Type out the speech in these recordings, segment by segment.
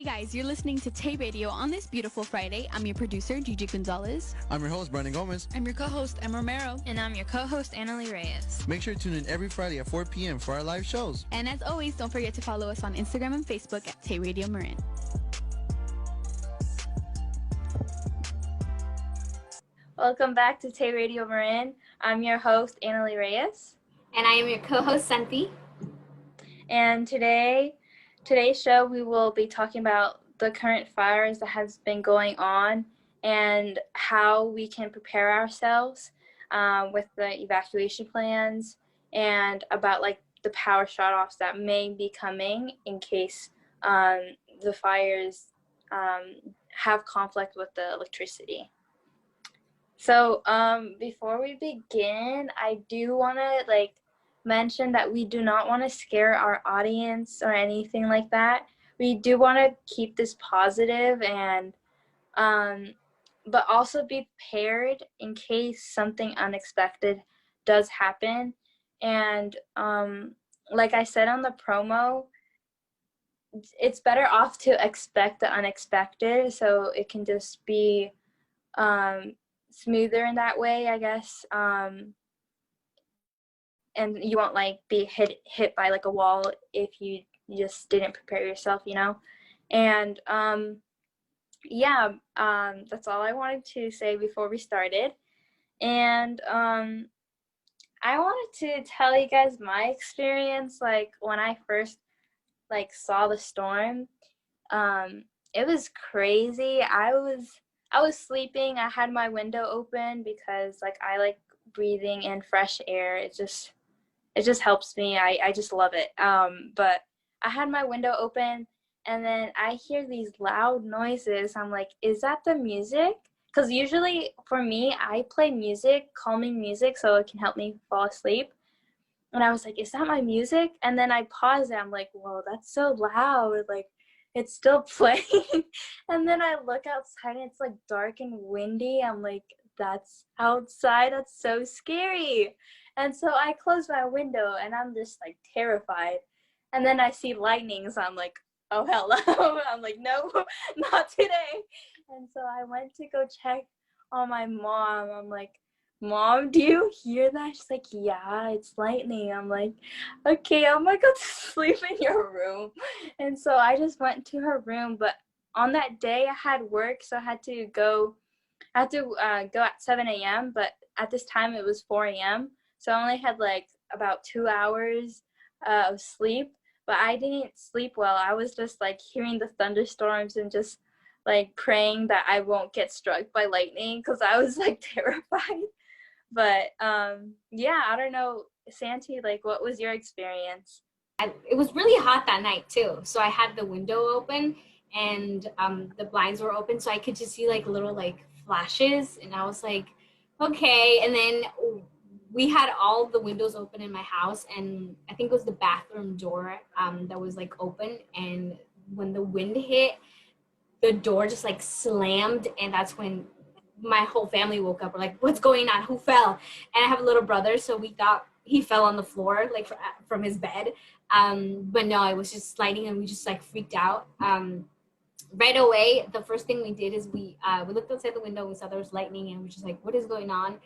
Hey guys, you're listening to Tay Radio on this beautiful Friday. I'm your producer, Gigi Gonzalez. I'm your host, Brandon Gomez. I'm your co-host, Emma Romero. And I'm your co-host, Annalie Reyes. Make sure to tune in every Friday at 4 p.m. for our live shows. And as always, don't forget to follow us on Instagram and Facebook at Tay Radio Marin. Welcome back to Tay Radio Marin. I'm your host, Annalie Reyes. And I am your co-host, Santi. And today's show, we will be talking about the current fires that has been going on and how we can prepare ourselves with the evacuation plans and about like the power shutoffs that may be coming in case the fires have conflict with the electricity. So before we begin, I do want to mention that we do not want to scare our audience or anything like that. We do want to keep this positive and but also be prepared in case something unexpected does happen. And like I said on the promo, it's better off to expect the unexpected so it can just be smoother in that way, I guess, and you won't be hit by a wall if you just didn't prepare yourself, and that's all I wanted to say before we started. And I wanted to tell you guys my experience when I first saw the storm. It was crazy. I was sleeping. I had my window open because I like breathing in fresh air. It just helps me. I just love it. But I had my window open and then I hear these loud noises. I'm like, is that the music? Because usually for me, I play music, calming music, so it can help me fall asleep. And I was like, is that my music? And then I paused it. I'm like, whoa, that's so loud. It's still playing. And then I look outside and it's dark and windy. I'm like, that's outside. That's so scary. And so I close my window and I'm just terrified. And then I see lightning. So I'm like, oh, hello. I'm like, no, not today. And so I went to go check on my mom. I'm like, Mom, do you hear that? She's like, yeah, it's lightning. I'm like, okay, I'm gonna go to sleep in your room. And so I just went to her room. But on that day I had work, so I had to go at 7 a.m. But at this time it was 4 a.m. So I only had about 2 hours of sleep. But I didn't sleep well. I was just hearing the thunderstorms and just praying that I won't get struck by lightning because I was terrified. But I don't know, Santi, what was your experience? It was really hot that night too, so I had the window open and the blinds were open, so I could just see little flashes, and I was like, okay. And then we had all the windows open in my house, and I think it was the bathroom door that was open, and when the wind hit, the door just slammed, and that's when my whole family woke up. We're like, what's going on? Who fell? And I have a little brother, so we thought he fell on the floor, from his bed. But no, it was just sliding, and we just freaked out. Right away, the first thing we did is we looked outside the window. We saw there was lightning, and we were just like, what is going on?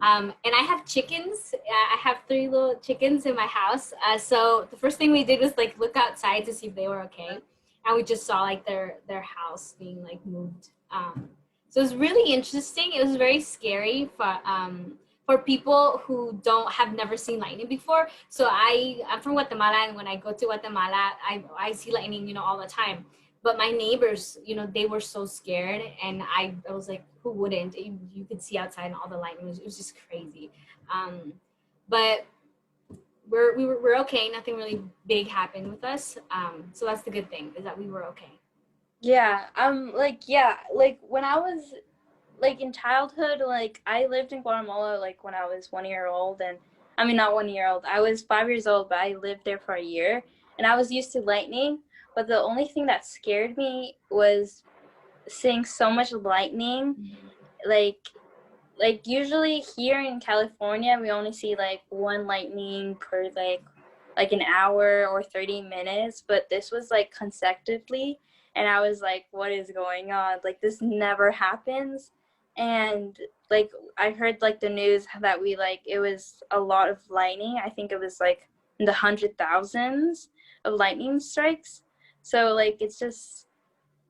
And I have chickens. I have 3 little chickens in my house. So the first thing we did was look outside to see if they were okay. And we just saw their house being moved. So it was really interesting. It was very scary for people who have never seen lightning before. So I'm from Guatemala, and when I go to Guatemala, I see lightning, all the time. But my neighbors, they were so scared, and I was like, who wouldn't? You could see outside and all the lightning. It was just crazy. But we're okay. Nothing really big happened with us. So that's the good thing, is that we were okay. Yeah, when I was in childhood, I lived in Guatemala when I was 1 year old, and I mean not 1 year old. I was 5 years old, but I lived there for a year, and I was used to lightning. But the only thing that scared me was seeing so much lightning. Usually here in California, we only see one lightning per an hour or 30 minutes, but this was consecutively. and I was like, what is going on? Like, this never happens. And like, I heard like the news that it was a lot of lightning. I think it was like in the 100,000s of lightning strikes. So like, it's just,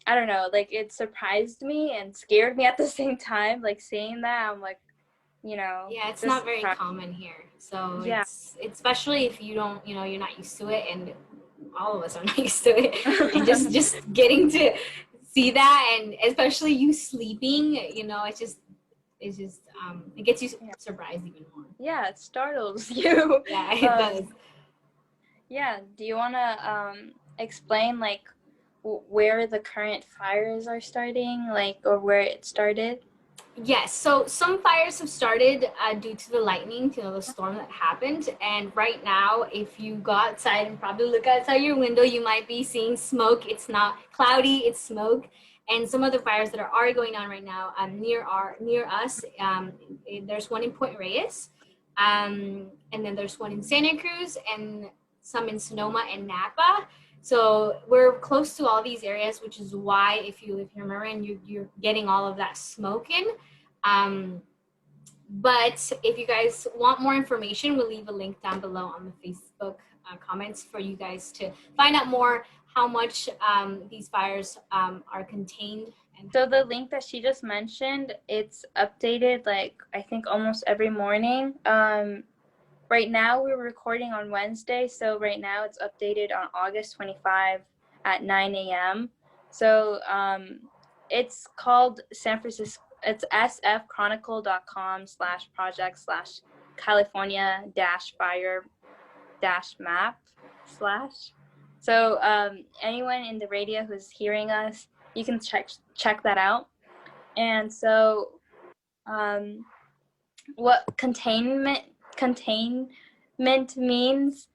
I don't know, like, it surprised me and scared me at the same time. Like, saying that, I'm like, Yeah, it's not very common here. So yeah. it's especially if you don't, you're not used to it, and all of us are not used to it. And just getting to see that, and especially you sleeping, it's just it gets you surprised even more. Yeah, it startles you. Yeah, it does. Yeah, do you want to explain like where the current fires are starting, like, or where it started? Yes, so some fires have started due to the lightning, the storm that happened. And right now, if you go outside and probably look outside your window, you might be seeing smoke. It's not cloudy, it's smoke. And some of the fires that are going on right now near us, there's one in Point Reyes, and then there's one in Santa Cruz, and some in Sonoma and Napa. So we're close to all these areas, which is why if you live here in Marin, you're getting all of that smoke in. But if you guys want more information, we'll leave a link down below on the Facebook comments for you guys to find out more how much these fires are contained. And so the link that she just mentioned, it's updated like I think almost every morning. Right now we're recording on Wednesday, so right now it's updated on August 25 at 9 a.m. So it's called San Francisco. It's sfchronicle.com/project/California-fire-map/. So anyone in the radio who's hearing us, you can check that out. And so what containment means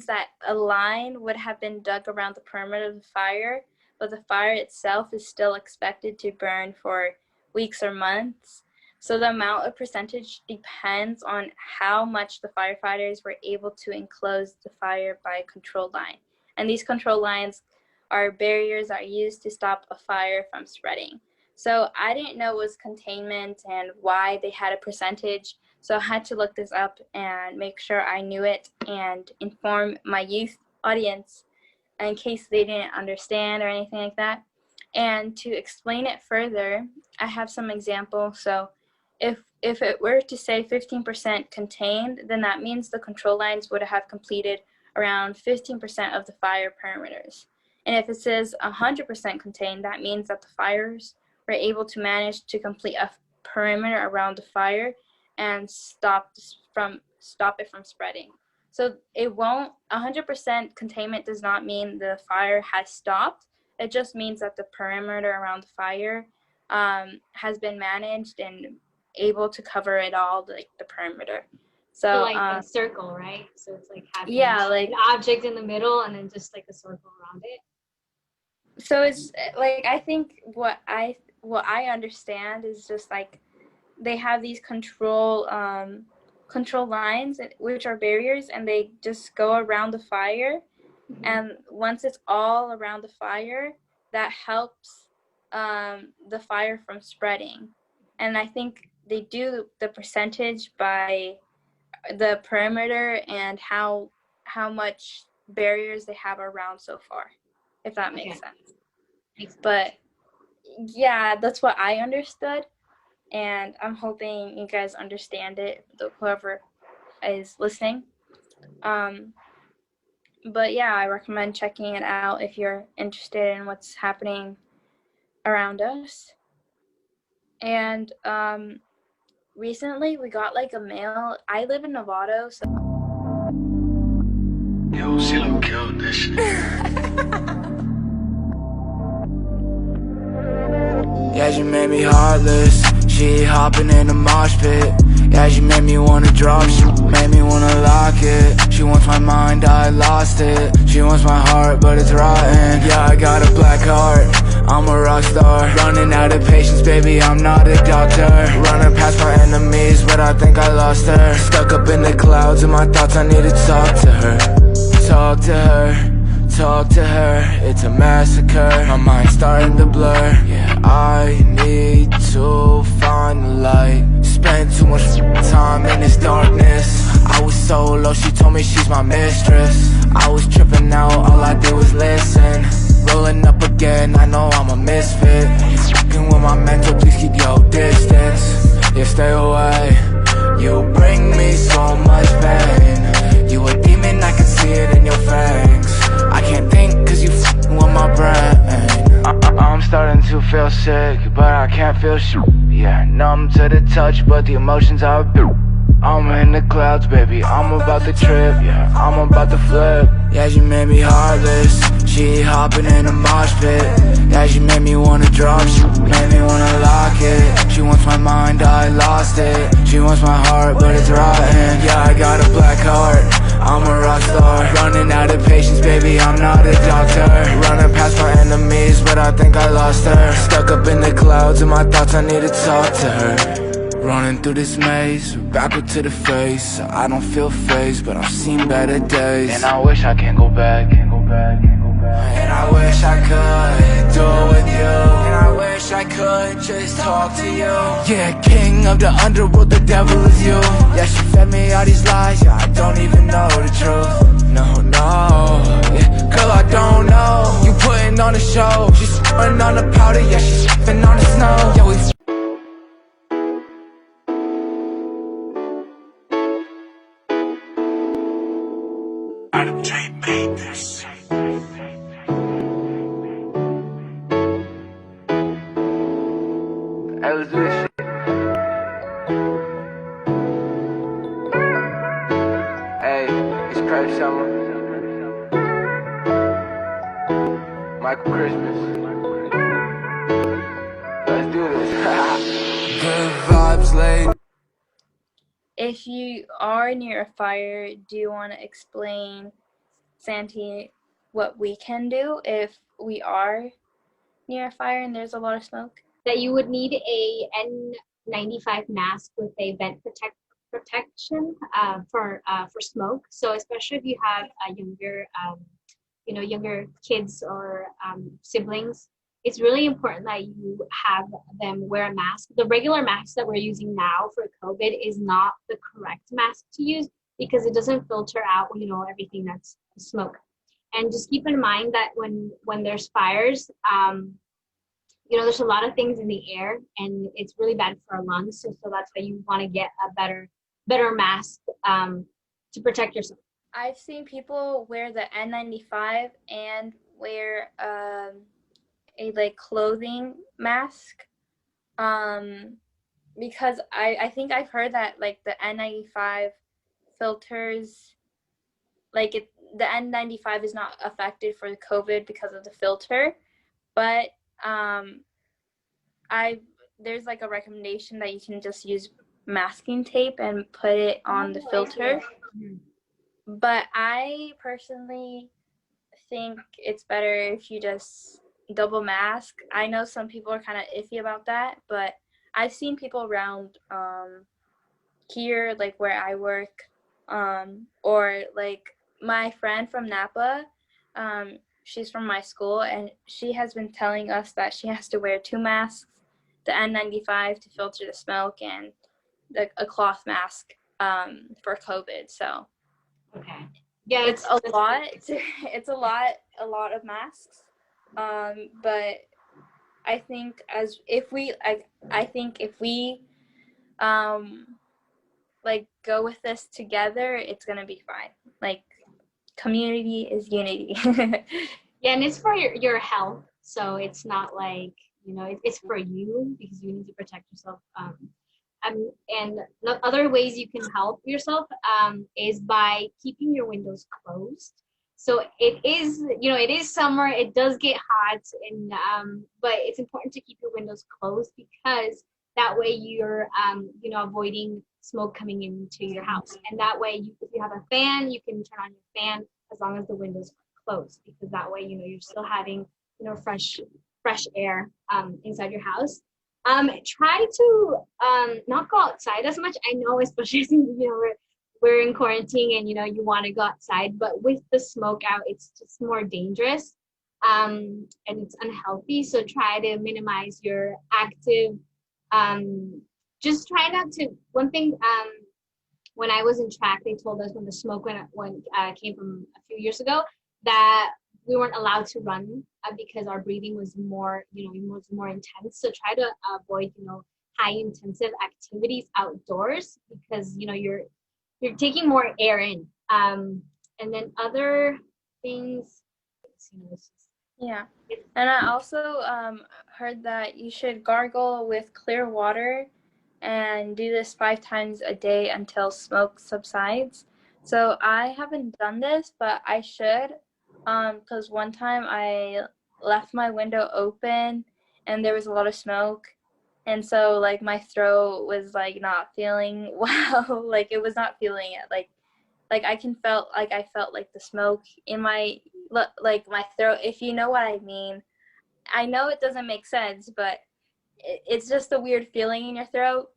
that a line would have been dug around the perimeter of the fire, but the fire itself is still expected to burn for weeks or months. So the amount of percentage depends on how much the firefighters were able to enclose the fire by a control line. And these control lines are barriers that are used to stop a fire from spreading. So I didn't know it was containment and why they had a percentage. So I had to look this up and make sure I knew it and inform my youth audience in case they didn't understand or anything like that. And to explain it further, I have some examples. So if it were to say 15% contained, then that means the control lines would have completed around 15% of the fire perimeters. And if it says 100% contained, that means that the fires were able to manage to complete a perimeter around the fire and stop it from spreading. So it won't, 100% containment does not mean the fire has stopped. It just means that the perimeter around the fire has been managed and able to cover it all, like the perimeter. So like a circle, right? So it's like having like an object in the middle and then just like a circle around it. So it's like, I think what I understand is just like they have these control lines, which are barriers, and they just go around the fire. Mm-hmm. And once it's all around the fire, that helps the fire from spreading. And I think they do the percentage by the perimeter and how much barriers they have around so far, if that makes sense. But yeah, that's what I understood, and I'm hoping you guys understand it, whoever is listening. But yeah, I recommend checking it out if you're interested in what's happening around us. And recently we got like a mail. I live in Novato, so yo, CeeLo killed this shit. Yeah, she made me heartless. She hopping in the mosh pit. Yeah, she made me wanna drop. She made me wanna lock it. She wants my mind, I lost it. She wants my heart, but it's rotten. Yeah, I got a black heart, I'm a rock star. Running out of patience, baby, I'm not a doctor. Running past my enemies, but I think I lost her. Stuck up in the clouds, in my thoughts, I need to talk to her. Talk to her. talk to her, it's a massacre. My mind's starting to blur. Yeah, I need to find the light. Spent too much time in this darkness. I was so low, she told me she's my mistress. I was tripping out, all I did was listen. Rolling up again, I know I'm a misfit. You fucking with my mental, please keep your distance. Yeah, stay away. You bring me so much pain. You a demon, I can see it in your fangs. I can't think cause you f***ing with my brain. I'm starting to feel sick, but I can't feel shit. Yeah, numb to the touch, but the emotions are I'm in the clouds, baby, I'm about to trip. Yeah, I'm about to flip. Yeah, she made me heartless. She hopping in a mosh pit. Yeah, she made me wanna drop. She made me wanna lock it. She wants my mind, I lost it. She wants my heart, but it's rotten. Yeah, I got a black heart, I'm a rock star. Running out of patience, baby, I'm not a doctor. Running past my enemies, but I think I lost her. Stuck up in the clouds, in my thoughts, I need to talk to her. Running through this maze, backward to the face. I don't feel phased, but I've seen better days. And I wish I can go back. And I wish I could do it with you. And I wish I could just talk to you. Yeah, king of the underworld, the devil is you. Yeah, she fed me all these lies, yeah, I don't even know the truth. No, yeah, girl, I don't know. You putting on a show. She's putting on the powder, yeah, she's sipping on the snow. Yeah, we Tay made this. Hey, let's do this shit. Hey, it's Craig Summer. Michael Christmas. Let's do this. Good vibes, late. If you are near a fire, do you want to explain, Santi, what we can do if we are near a fire and there's a lot of smoke? That you would need a N95 mask with a vent protection for smoke. So especially if you have a younger kids or siblings, it's really important that you have them wear a mask. The regular mask that we're using now for COVID is not the correct mask to use because it doesn't filter out, everything that's smoke. And just keep in mind that when there's fires, there's a lot of things in the air and it's really bad for our lungs. So that's why you want to get a better mask to protect yourself. I've seen people wear the N95 and wear a clothing mask, because I think I've heard that the N95 filters, the N95 is not affected for the COVID because of the filter, but there's a recommendation that you can just use masking tape and put it on the filter. But I personally think it's better if you just double mask. I know some people are kind of iffy about that, but I've seen people around here, where I work, or my friend from Napa, she's from my school, and she has been telling us that she has to wear 2 masks, the N95 to filter the smoke, and a cloth mask for COVID. So okay, yeah, it's a lot. It's a lot of masks. But I think if we go with this together, it's gonna be fine. Community is unity. Yeah, and it's for your health, so it's not it's for you because you need to protect yourself. And the other ways you can help yourself is by keeping your windows closed. So it is summer, it does get hot, and but it's important to keep your windows closed because that way you're avoiding smoke coming into your house. And that way if you have a fan, you can turn on your fan as long as the windows are closed, because that way you're still having fresh air inside your house. Try to not go outside as much. I know, especially since we're in quarantine and you want to go outside, but with the smoke out, it's just more dangerous, and it's unhealthy. So try to minimize your active. Just try not to. One thing, when I was in track, they told us when the smoke came from a few years ago that we weren't allowed to run because our breathing was more intense. So try to avoid high intensive activities outdoors because you're taking more air in. And then other things, it's just, Yeah. And I also heard that you should gargle with clear water and do this 5 times a day until smoke subsides. So I haven't done this, but I should, because one time I left my window open and there was a lot of smoke. And so like my throat was like not feeling well, like it was not feeling it. Like I felt like the smoke in my like my throat, if you know what I mean. I know it doesn't make sense, but it's just a weird feeling in your throat.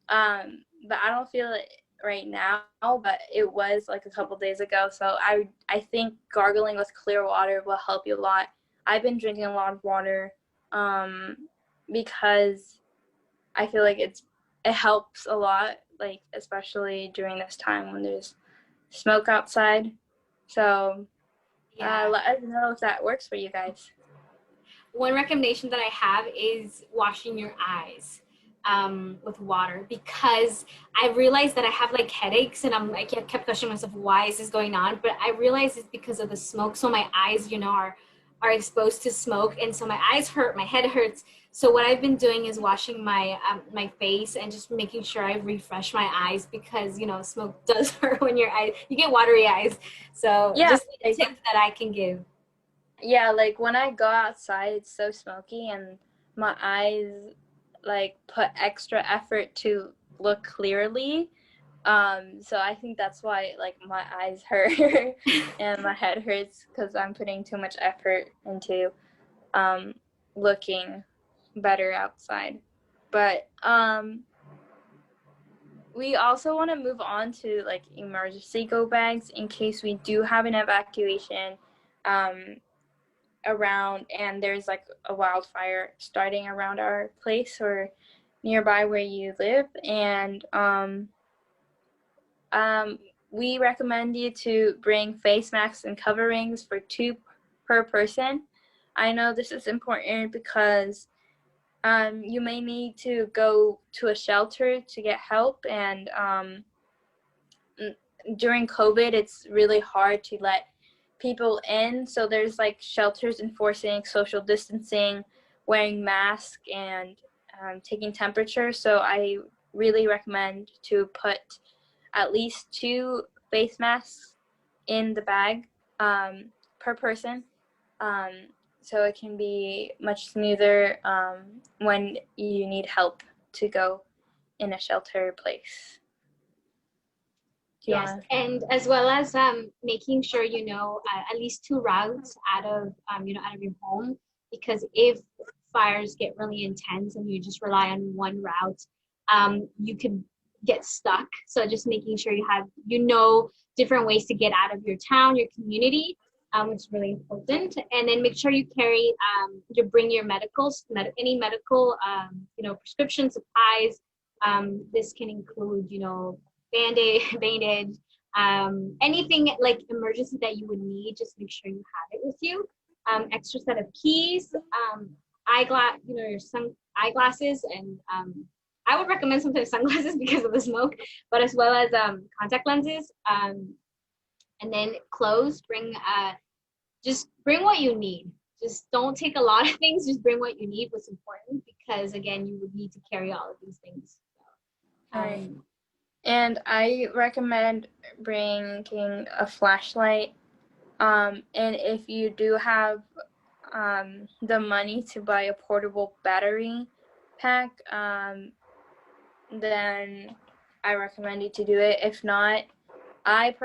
But I don't feel it right now, but it was like a couple days ago. So I think gargling with clear water will help you a lot. I've been drinking a lot of water because I feel like it helps a lot, like especially during this time when there's smoke outside. So yeah. let us know if that works for you guys. One recommendation that I have is washing your eyes with water, because I realized that I have like headaches and I kept questioning myself, why is this going on? But I realized it's because of the smoke. So my eyes, are exposed to smoke, and so my eyes hurt, my head hurts. So what I've been doing is washing my face and just making sure I refresh my eyes, because smoke does hurt when you get watery eyes. So Yeah, just a like, tip that I can give. yeah, like when I go outside, it's so smoky, and my eyes like put extra effort to look clearly. So I think that's why like my eyes hurt and my head hurts, because I'm putting too much effort into looking better outside. But we also want to move on to like emergency go bags in case we do have an evacuation around and there's like a wildfire starting around our place or nearby where you live. And we recommend you to bring face masks and coverings for 2 per person. I know this is important because you may need to go to a shelter to get help, and during COVID, it's really hard to let people in. So there's like shelters enforcing social distancing, wearing masks, and taking temperature. So I really recommend to put at least 2 face masks in the bag per person. Um, so it can be much smoother when you need help to go in a shelter place. Yes, and as well as making sure at least 2 routes out of your home, because if fires get really intense and you just rely on one route, you could get stuck. So just making sure you have different ways to get out of your town, your community, which is really important. And then make sure you bring your any medical prescription supplies. This can include band-aid, bandage, anything like emergency that you would need. Just make sure you have it with you. Extra set of keys, your eyeglasses, and I would recommend sometimes sunglasses because of the smoke, but as well as contact lenses. And then clothes. Just bring what you need. Just don't take a lot of things. Just bring what you need. What's important, because again, you would need to carry all of these things. So, right. And I recommend bringing a flashlight. And if you do have the money to buy a portable battery pack, then I recommend you to do it. If not, I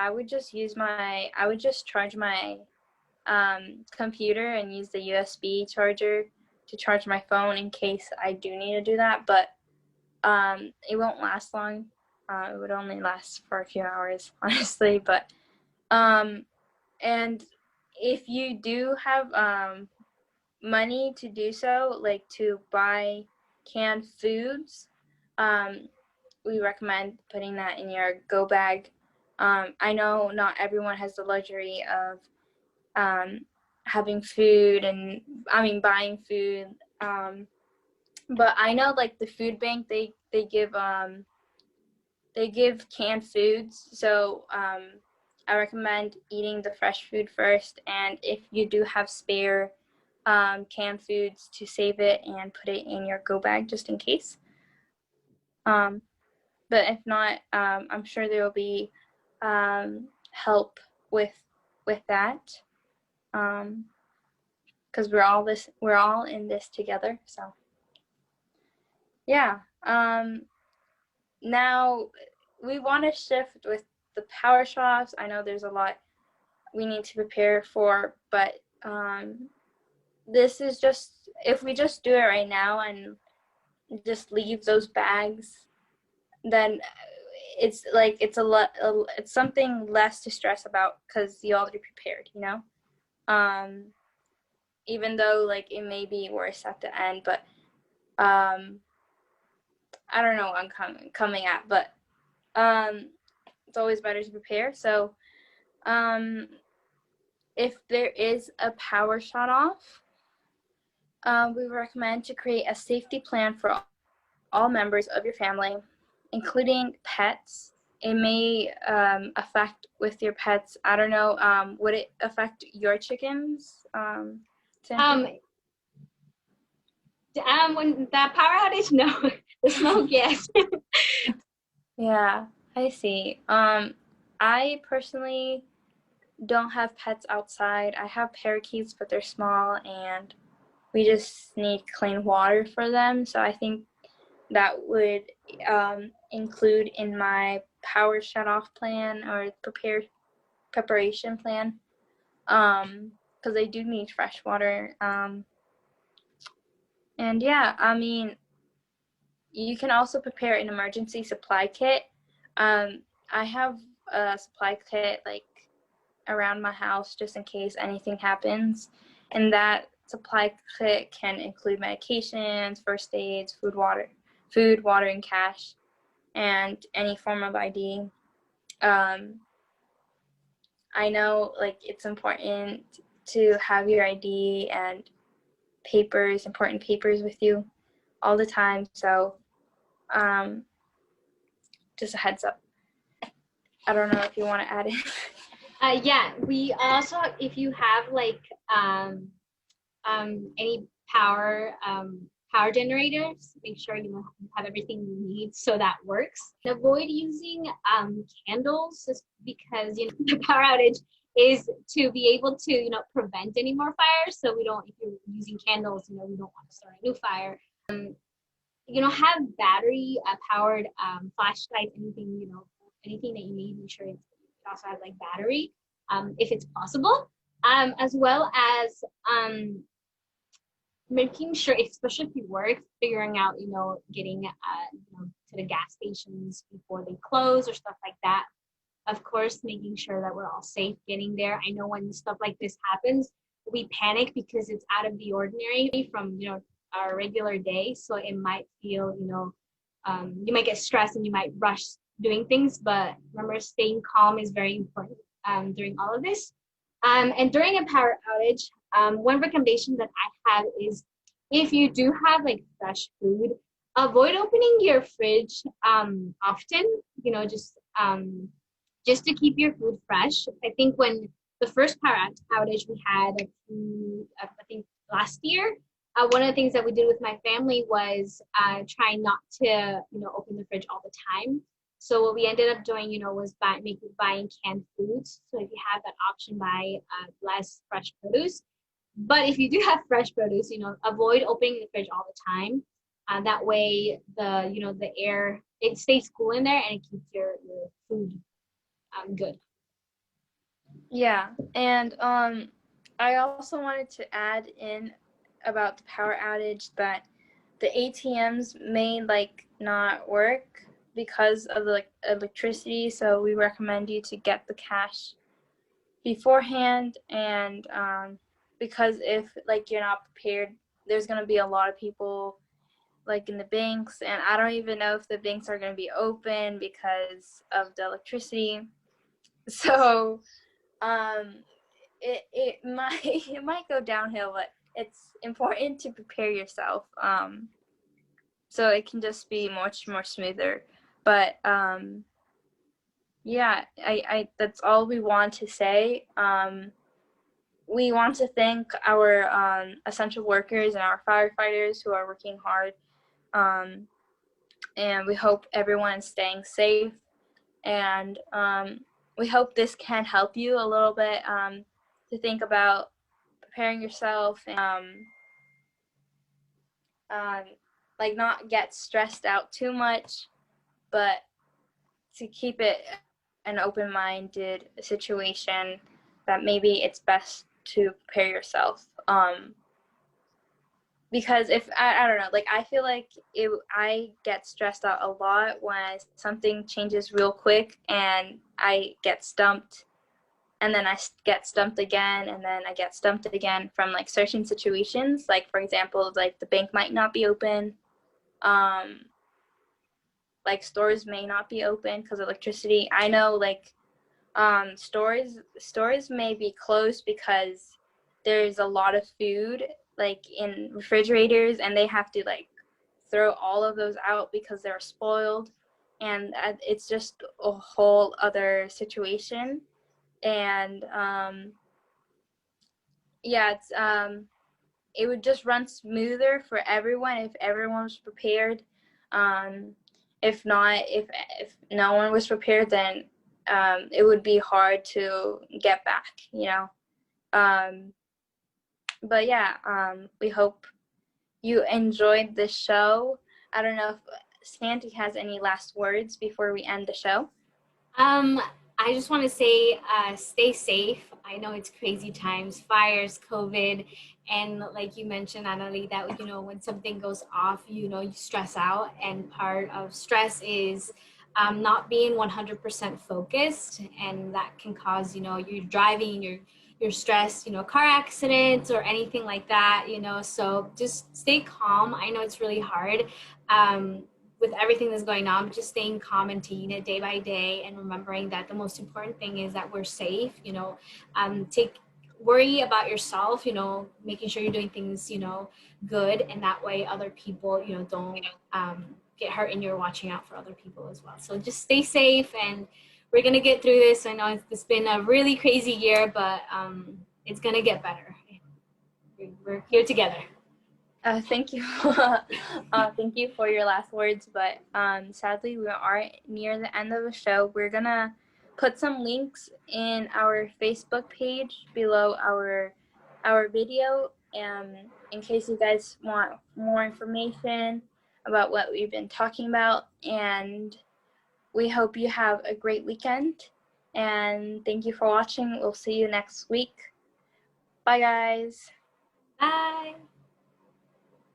would just charge my computer and use the USB charger to charge my phone in case I do need to do that. But it won't last long. It would only last for a few hours, honestly. But and if you do have money to do so, like to buy canned foods, we recommend putting that in your go bag. I know not everyone has the luxury of having food and buying food. But I know like the food bank, they give canned foods. So I recommend eating the fresh food first, and if you do have spare canned foods, to save it and put it in your go bag just in case. But if not, I'm sure there will be help with that, because we're all in this together. So yeah. Now we want to shift with the power shutoffs. I know there's a lot we need to prepare for, but this is just, if we just do it right now and just leave those bags, then it's like it's something less to stress about because you already prepared, you know. Even though like it may be worse at the end, but I don't know what I'm coming at, but it's always better to prepare. So if there is a power shut off, we recommend to create a safety plan for all members of your family, including pets. It may affect with your pets. I don't know. Would it affect your chickens? When that power outage, no, the smoke, yes. Yeah, I see. I personally don't have pets outside. I have parakeets, but they're small, and we just need clean water for them. So I think that would include in my power shutoff plan or preparation plan, because they do need fresh water. And yeah, I mean, you can also prepare an emergency supply kit. I have a supply kit like around my house just in case anything happens, and that supply kit can include medications, first aids, food, water, and cash, and any form of ID. I know like it's important to have your ID and important papers with you all the time. So just a heads up. I don't know if you want to add it. Yeah, we also, if you have like any power generators, make sure you have everything you need so that works. Avoid using candles, just because the power outage is to be able to prevent any more fires. So we don't, if you're using candles, we don't want to start a new fire. Have battery powered flashlights, anything that you need. Make sure it also has like battery, if it's possible, as well as making sure, especially if you work, figuring out, getting to the gas stations before they close or stuff like that. Of course, making sure that we're all safe getting there. I know when stuff like this happens, we panic because it's out of the ordinary from our regular day. So it might feel, you might get stressed and you might rush doing things. But remember, staying calm is very important during all of this. And during a power outage, one recommendation that I have is, if you do have like fresh food, avoid opening your fridge often. Just to keep your food fresh. I think when the first power outage we had, I think last year, one of the things that we did with my family was try not to open the fridge all the time. So what we ended up doing, was buying canned foods. So if you have that option, buy less fresh produce. But if you do have fresh produce, avoid opening the fridge all the time. That way, the air, it stays cool in there and it keeps your food good. Yeah, and I also wanted to add in about the power outage that the ATMs may like not work because of the electricity, so we recommend you to get the cash beforehand. And because if like you're not prepared, there's going to be a lot of people like in the banks, and I don't even know if the banks are going to be open because of the electricity. So it might it might go downhill, but it's important to prepare yourself, so it can just be much more smoother. But yeah, I that's all we want to say. We want to thank our essential workers and our firefighters who are working hard, and we hope everyone is staying safe. And we hope this can help you a little bit, to think about preparing yourself, and like not get stressed out too much, but to keep it an open-minded situation, that maybe it's best to prepare yourself. Because if I don't know, like I feel like I get stressed out a lot when something changes real quick and I get stumped, and then I get stumped again, and then I get stumped again from like certain situations. Like for example, like the bank might not be open, like stores may not be open because of electricity. I know like stores may be closed because there's a lot of food like in refrigerators, and they have to like throw all of those out because they're spoiled, and it's just a whole other situation. And yeah, it's it would just run smoother for everyone if everyone was prepared. If not, if no one was prepared, then it would be hard to get back, you know. But yeah, we hope you enjoyed the show. I don't know if Sandy has any last words before we end the show. I just want to say, stay safe. I know it's crazy times, fires, COVID, and like you mentioned, Annalie, that when something goes off, you stress out, and part of stress is not being 100% focused, and that can cause you're driving, you're stressed, car accidents or anything like that. So just stay calm. I know it's really hard. With everything that's going on, but just staying calm and taking it day by day, and remembering that the most important thing is that we're safe. Worry about yourself, making sure you're doing things, good, and that way other people, don't get hurt, and you're watching out for other people as well. So just stay safe, and we're gonna get through this. I know it's been a really crazy year, but it's gonna get better. We're here together. Thank you. Thank you for your last words, but sadly we are near the end of the show. We're gonna put some links in our Facebook page below our video, in case you guys want more information about what we've been talking about. And we hope you have a great weekend, and thank you for watching. We'll see you next week. Bye guys. Bye.